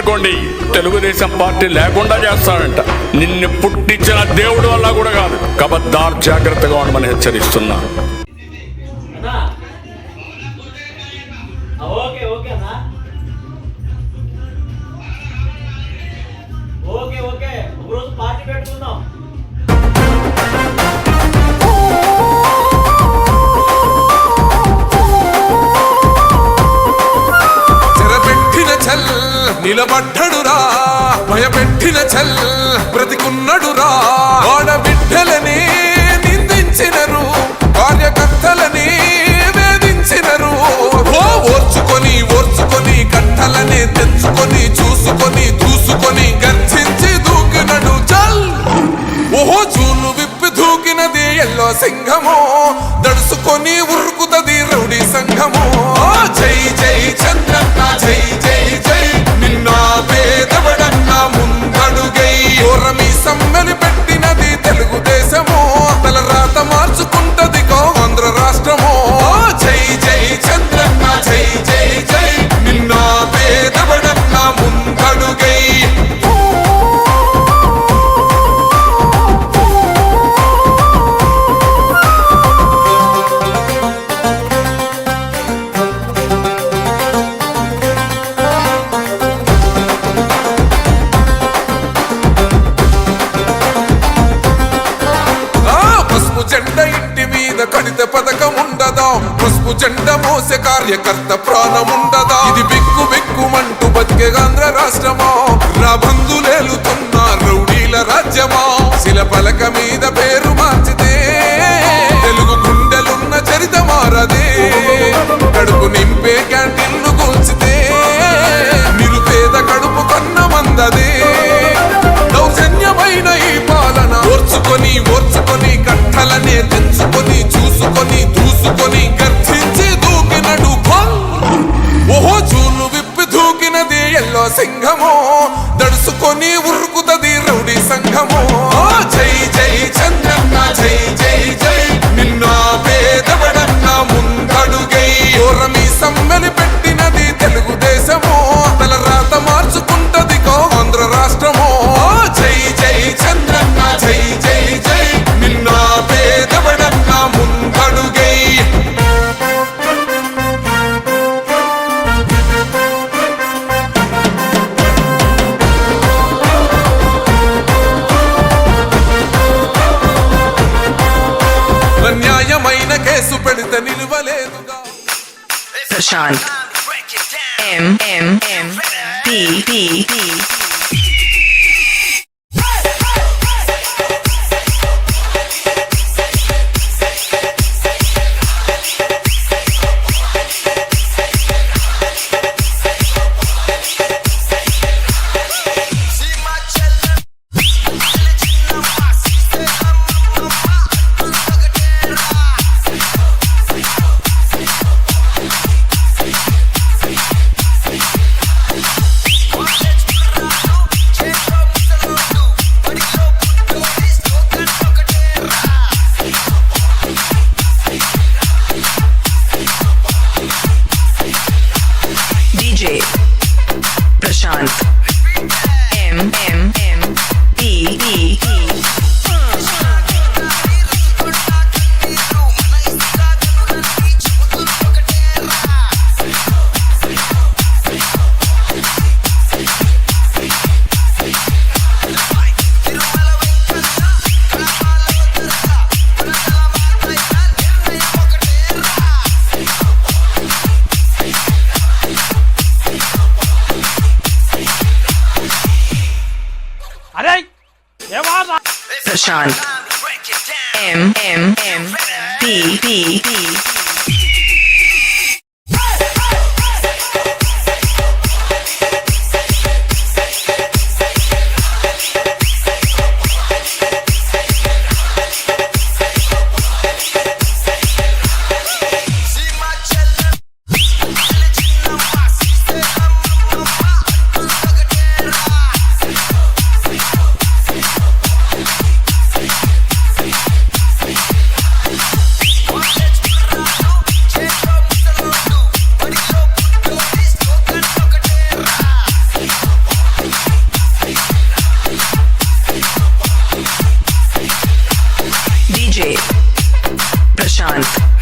అనుకోండి, తెలుగుదేశం పార్టీ లేకుండా చేస్తాడంట. నిన్ను పుట్టించిన దేవుడు వల్ల కూడా కాదు. కబద్దార్, జాగ్రత్తగా ఉండమని హెచ్చరిస్తున్నా. నిలబడ్డడురా భయపెట్టిన చల్ బ్రతికున్నడురా. ఆడబిడ్డలని నిందించినరు, కార్యకర్తలని వేధించినరు. ఓర్చుకొని ఓర్చుకొని కట్టలనే తెచ్చుకొని చూసుకొని దూసుకొని గర్జించి దూకినడు చల్. ఓహో జూలు విప్పి దూకినది ఎల్లో సింహము, దడుసుకొని ఉరుకుతది రౌడీ సంఘము. జై జై చంద్రన్న జై జై జై, నిన్న పేదవడన్న ముందడుగై. ఓరమి సమ్మెలి పెట్టినది తెలుగుదేశము, తల రాత మార్చుకుంటది ఆంధ్ర రాష్ట్రము. జై జై చంద్రన్న జై జై జై, నిన్న పేదవడన్న ముందడుగై. జెండ ఇంటి మీద కడిత పథకం ఉండదా, పసుపు జెండ మోసే కార్యకర్త ప్రాణముండదా. ఇది బిక్కు బిక్కుమంటూ బతికే ఆంధ్ర రాష్ట్రమా, నా బంధులేలుతున్న రౌడీల రాజ్యమా. శిల పలక మీద పేరు మార్చితే తెలుగు గుండెలున్న చరిత మారదే. కడుపు నింపే క్యాంటీన్లు కూల్చితే నిరుపేద కడుపు కన్న మందదే. దౌర్జన్యమైన ఈ పాలన ఓర్చుకొని ఓర్చుకొని కట్టలనే తెచ్చుకొని చూసుకొని దూసుకొని గర్జించి దూకినడు గోల్. ఓహో జూలు విప్పి దూకినది ఎల్లో సింహము, దడుసుకొని ఉరుకుతది రౌడీ సంఘము. జై జై చంద్రన్న జై జై జై, నిన్న పేదవడన్న ముందడుగై. ఓరమి సమ్మెలి పెట్టినది తెలుగుదేశము, తల రాత మార్చుకుంటది ఆంధ్ర రాష్ట్రము. జై జై చంద్రన్న జై జై జై, నిన్న పేదవడన్న ముందడుగై. అన్యాయమైన కేసు పెడితే నిలువలేదుగా. Prashanth MMMPP. DJ Prashanth MMMPP. Prashanth MMMPP. Prashant.